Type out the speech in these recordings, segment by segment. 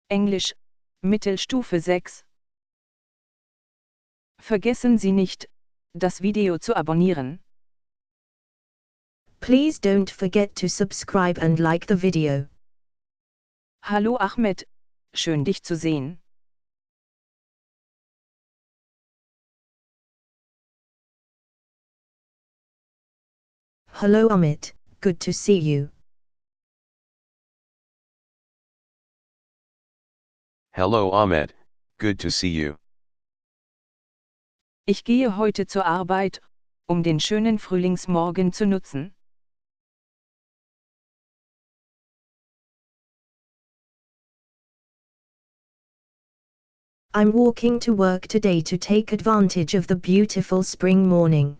Englisch, Mittelstufe 6. Vergessen Sie nicht, das Video zu abonnieren. Please don't forget to subscribe and like the video. Hallo Ahmed, schön dich zu sehen. Hello Amit, good to see you. Hello Ahmed, good to see you. Ich gehe heute zur Arbeit, um den schönen Frühlingsmorgen zu nutzen. I'm walking to work today to take advantage of the beautiful spring morning.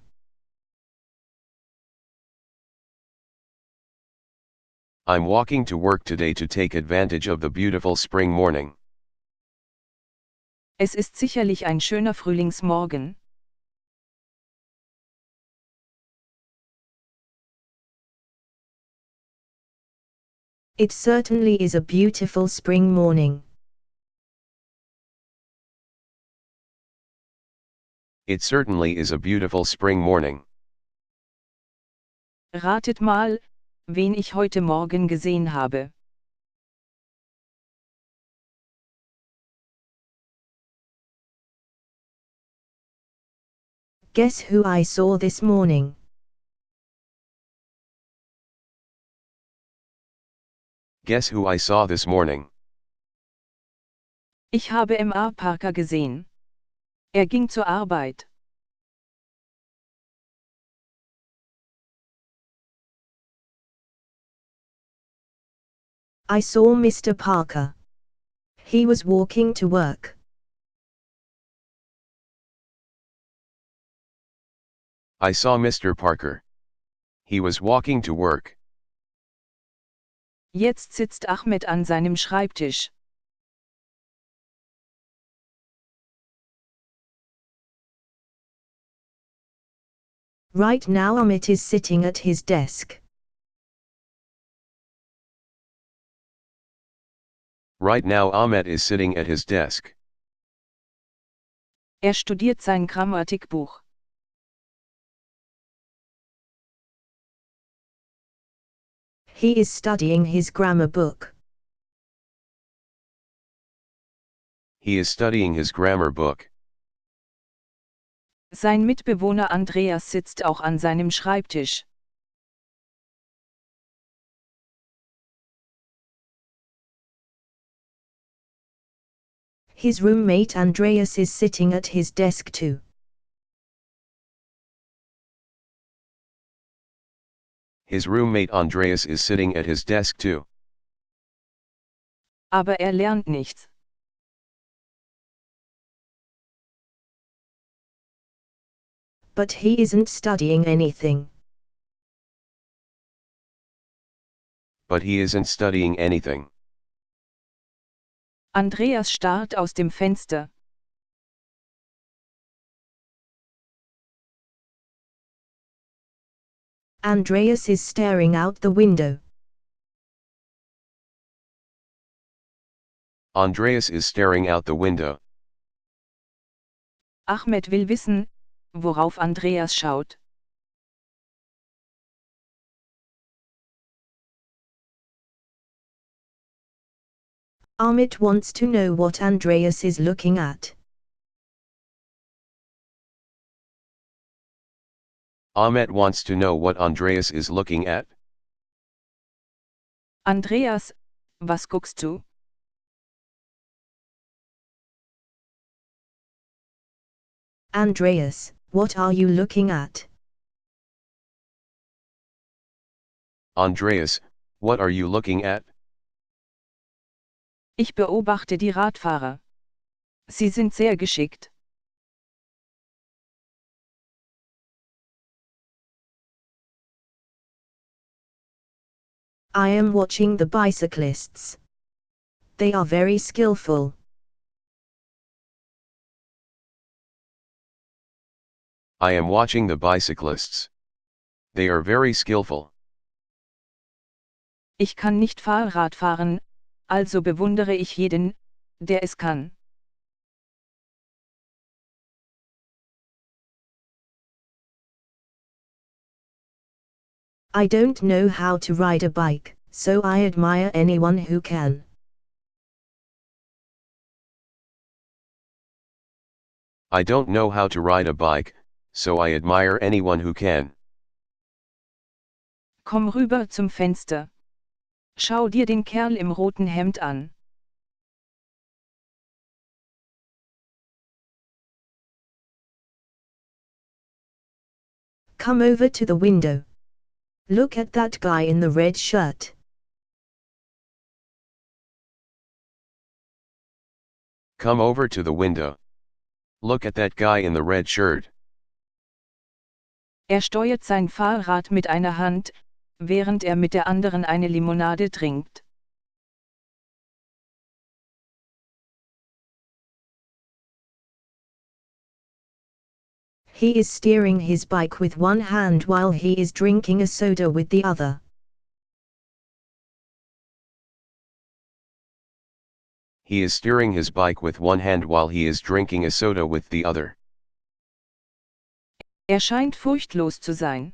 I'm walking to work today to take advantage of the beautiful spring morning. Es ist sicherlich ein schöner Frühlingsmorgen. It certainly is a beautiful spring morning. It certainly is a beautiful spring morning. Ratet mal, wen ich heute Morgen gesehen habe. Guess who I saw this morning? Guess who I saw this morning? Ich habe M.A. Parker gesehen. Er ging zur Arbeit. I saw Mr. Parker. He was walking to work. I saw Mr. Parker. He was walking to work. Jetzt sitzt Ahmed an seinem Schreibtisch. Right now Amit is sitting at his desk. Right now Ahmed is sitting at his desk. Er studiert sein Grammatikbuch. He is studying his grammar book. He is studying his grammar book. Sein Mitbewohner Andreas sitzt auch an seinem Schreibtisch. His roommate Andreas is sitting at his desk too. His roommate Andreas is sitting at his desk too. Aber er lernt nichts. But he isn't studying anything. But he isn't studying anything. Andreas starrt aus dem Fenster. Andreas is staring out the window. Andreas is staring out the window. Ahmed will wissen, worauf Andreas schaut. Amit wants to know what Andreas is looking at. Ahmed wants to know what Andreas is looking at. Andreas, was guckst du? Andreas, what are you looking at? Andreas, what are you looking at? Ich beobachte die Radfahrer. Sie sind sehr geschickt. I am watching the bicyclists. They are very skillful. I am watching the bicyclists. They are very skillful. Ich kann nicht Fahrrad fahren, also bewundere ich jeden, der es kann. I don't know how to ride a bike, so I admire anyone who can. I don't know how to ride a bike, so I admire anyone who can. Komm rüber zum Fenster. Schau dir den Kerl im roten Hemd an. Come over to the window. Look at that guy in the red shirt. Come over to the window. Look at that guy in the red shirt. Steuert sein Fahrrad mit einer Hand, während mit der anderen eine Limonade trinkt. He is steering his bike with one hand while he is drinking a soda with the other. He is steering his bike with one hand while he is drinking a soda with the other. Scheint furchtlos zu sein.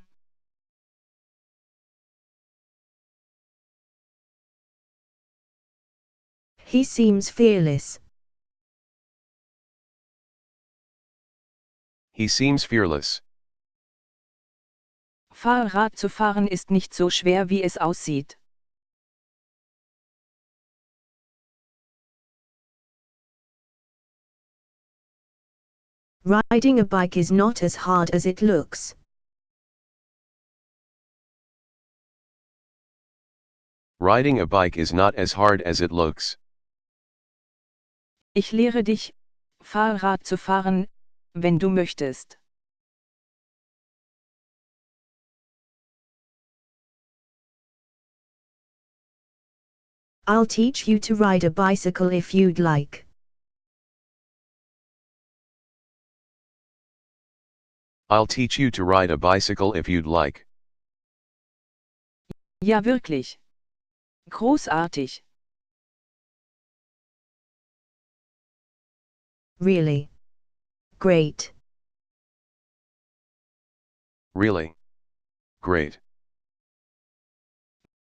He seems fearless. He seems fearless. Fahrrad zu fahren ist nicht so schwer, wie es aussieht. Riding a bike is not as hard as it looks. Riding a bike is not as hard as it looks. Ich lehre dich, Fahrrad zu fahren, wenn du möchtest. I'll teach you to ride a bicycle if you'd like. I'll teach you to ride a bicycle if you'd like. Ja, wirklich. Großartig. Really? Great. Really? Great.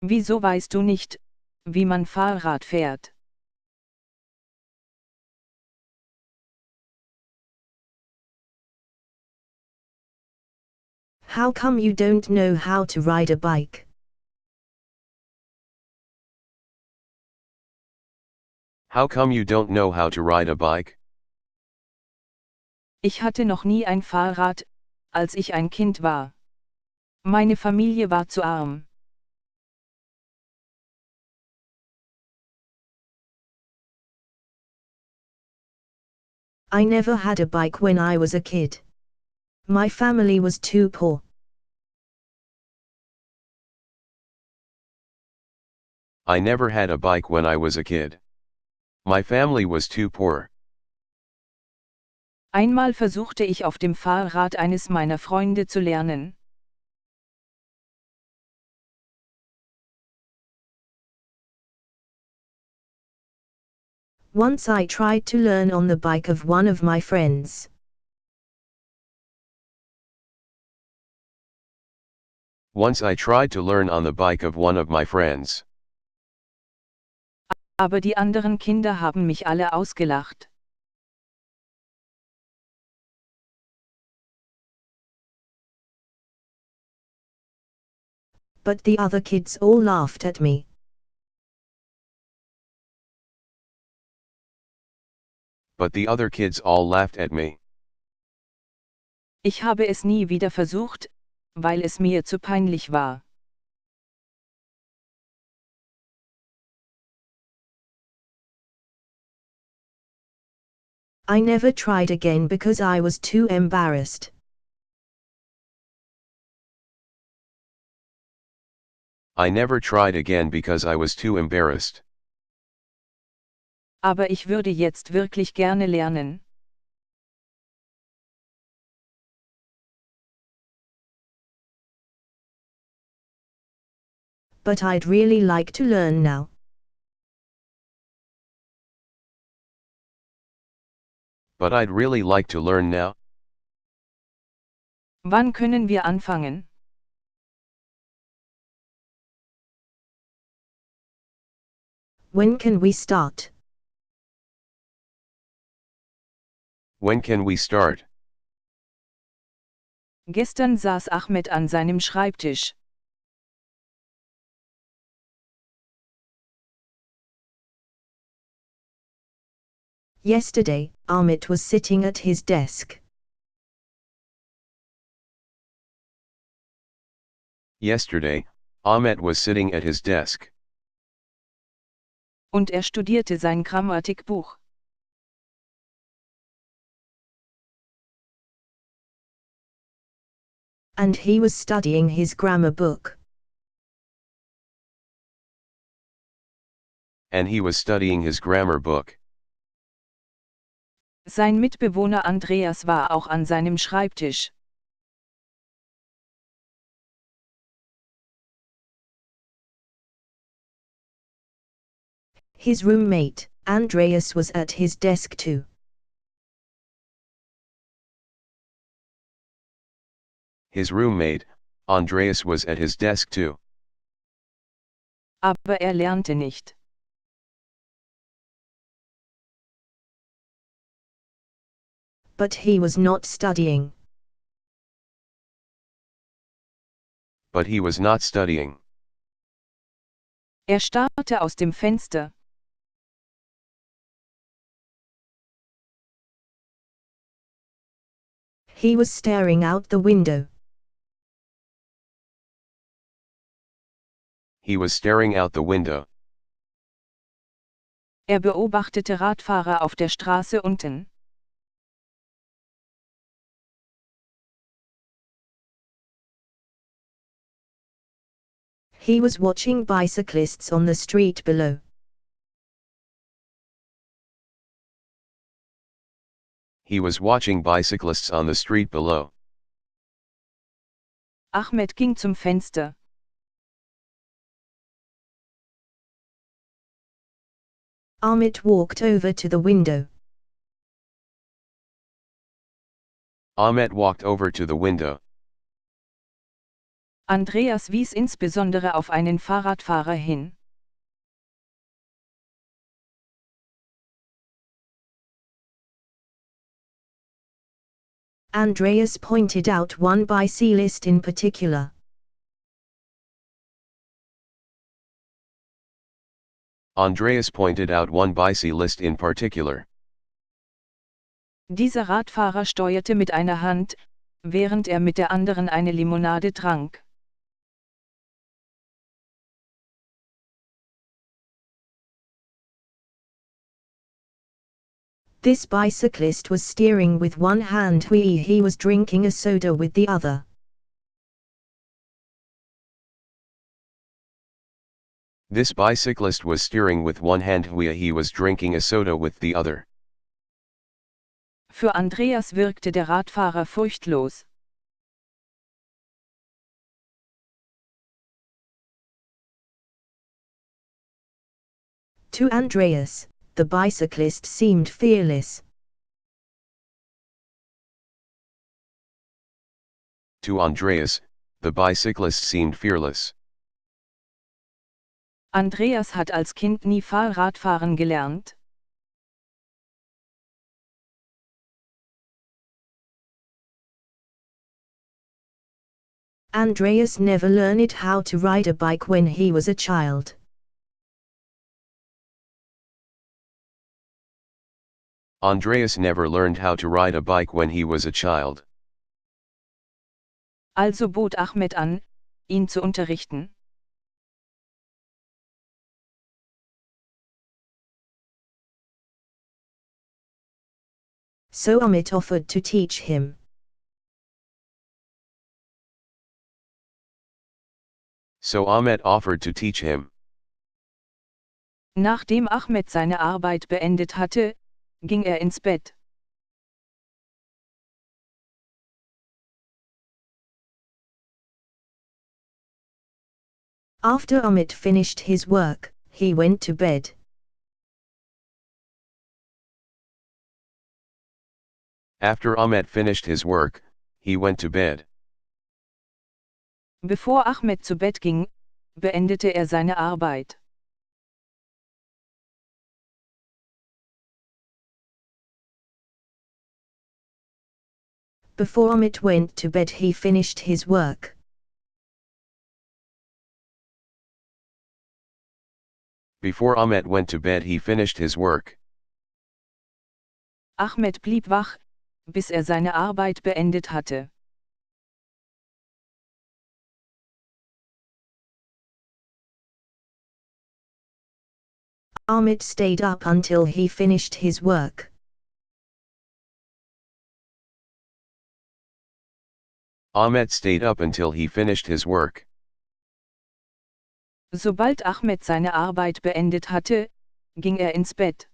Wieso weißt du nicht, wie man Fahrrad fährt? How come you don't know how to ride a bike? How come you don't know how to ride a bike? Ich hatte noch nie ein Fahrrad, als ich ein Kind war. Meine Familie war zu arm. I never had a bike when I was a kid. My family was too poor. I never had a bike when I was a kid. My family was too poor. Einmal versuchte ich auf dem Fahrrad eines meiner Freunde zu lernen. Once I tried to learn on the bike of one of my friends. Once I tried to learn on the bike of one of my friends. Aber die anderen Kinder haben mich alle ausgelacht. But the other kids all laughed at me. But the other kids all laughed at me. Ich habe es nie wieder versucht, weil es mir zu peinlich war. I never tried again because I was too embarrassed. I never tried again because I was too embarrassed. Aber ich würde jetzt wirklich gerne lernen. But I'd really like to learn now. But I'd really like to learn now. Wann können wir anfangen? When can we start? When can we start? Gestern saß Ahmed an seinem Schreibtisch. Yesterday, Ahmed was sitting at his desk. Yesterday, Ahmet was sitting at his desk. Und er studierte sein Grammatikbuch. And he was studying his grammar book. And he was studying his grammar book. Sein Mitbewohner Andreas war auch an seinem Schreibtisch. His roommate, Andreas, was at his desk too. His roommate, Andreas, was at his desk too. Aber er lernte nicht. But he was not studying. But he was not studying. Er starrte aus dem Fenster. He was staring out the window. He was staring out the window. Er beobachtete Radfahrer auf der Straße unten. He was watching bicyclists on the street below. He was watching bicyclists on the street below. Ahmed ging zum Fenster. Ahmed walked over to the window. Ahmet walked over to the window. Andreas wies insbesondere auf einen Fahrradfahrer hin. Andreas pointed out one bicyclist in particular. Andreas pointed out one bicyclist in particular. Dieser Radfahrer steuerte mit einer Hand, während er mit der anderen eine Limonade trank. This bicyclist was steering with one hand while he was drinking a soda with the other. This bicyclist was steering with one hand while he was drinking a soda with the other. Für Andreas wirkte der Radfahrer furchtlos. To Andreas, the bicyclist seemed fearless. To Andreas, the bicyclist seemed fearless. Andreas hat als Kind nie Fahrradfahren gelernt. Andreas never learned how to ride a bike when he was a child. Andreas never learned how to ride a bike when he was a child. Also bot Ahmed an, ihn zu unterrichten. So Ahmed offered to teach him. So Ahmet offered to teach him. Nachdem Ahmed seine Arbeit beendet hatte, ging er ins Bett. After Ahmed finished his work, he went to bed. After Ahmet finished his work, he went to bed. Bevor Ahmed zu Bett ging, beendete er seine Arbeit. Before Ahmet went to bed, he finished his work. Before Ahmet went to bed, he finished his work. Ahmed blieb wach, bis er seine Arbeit beendet hatte. Ahmet stayed up until he finished his work. Ahmet stayed up until he finished his work. Sobald Ahmed seine Arbeit beendet hatte, ging er ins Bett.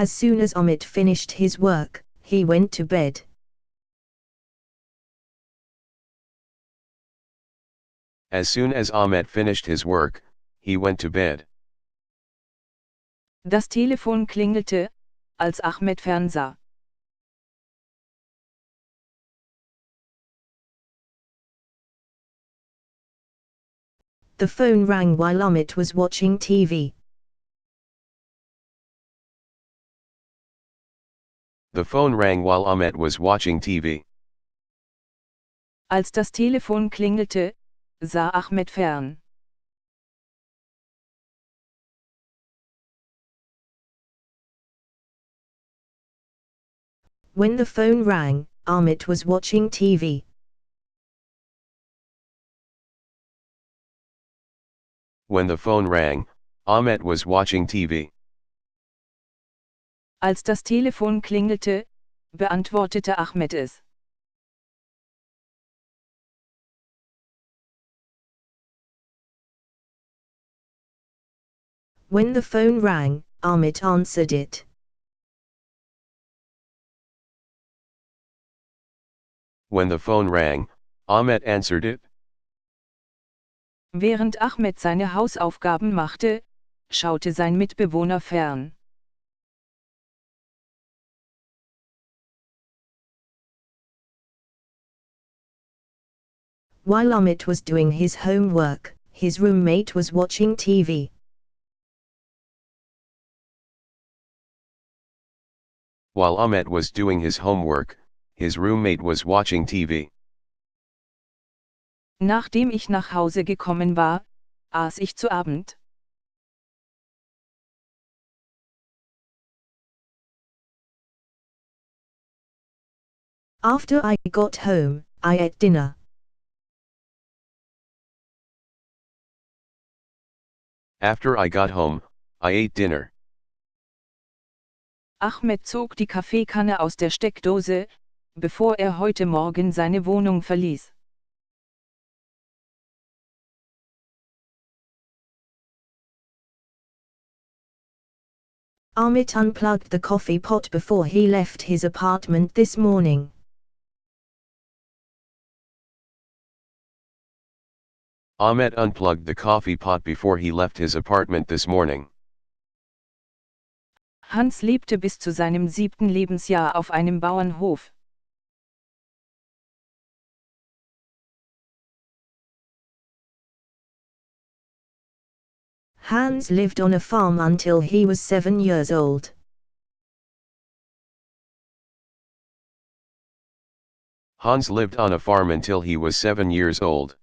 As soon as Ahmet finished his work, he went to bed. As soon as Ahmet finished his work, he went to bed. Das Telefon klingelte, als Ahmed fernsah. The phone rang while Ahmet was watching TV. The phone rang while Ahmet was watching TV. Als das Telefon klingelte, sah Ahmed fern. When the phone rang, Ahmet was watching TV. When the phone rang, Ahmet was watching TV. Als das Telefon klingelte, beantwortete Ahmed es. When the phone rang, Ahmet answered it. When the phone rang, Ahmet answered it. Während Ahmed seine Hausaufgaben machte, schaute sein Mitbewohner fern. While Ahmet was doing his homework, his roommate was watching TV. While Ahmet was doing his homework, his roommate was watching TV. Nachdem ich nach Hause gekommen war, aß ich zu Abend. After I got home, I ate dinner. After I got home, I ate dinner. Ahmed zog die Kaffeekanne aus der Steckdose, bevor er heute Morgen seine Wohnung verließ. Ahmet unplugged the coffee pot before he left his apartment this morning. Ahmet unplugged the coffee pot before he left his apartment this morning. Hans lebte bis zu seinem 7. Lebensjahr auf einem Bauernhof. Hans lived on a farm until he was 7 years old. Hans lived on a farm until he was 7 years old.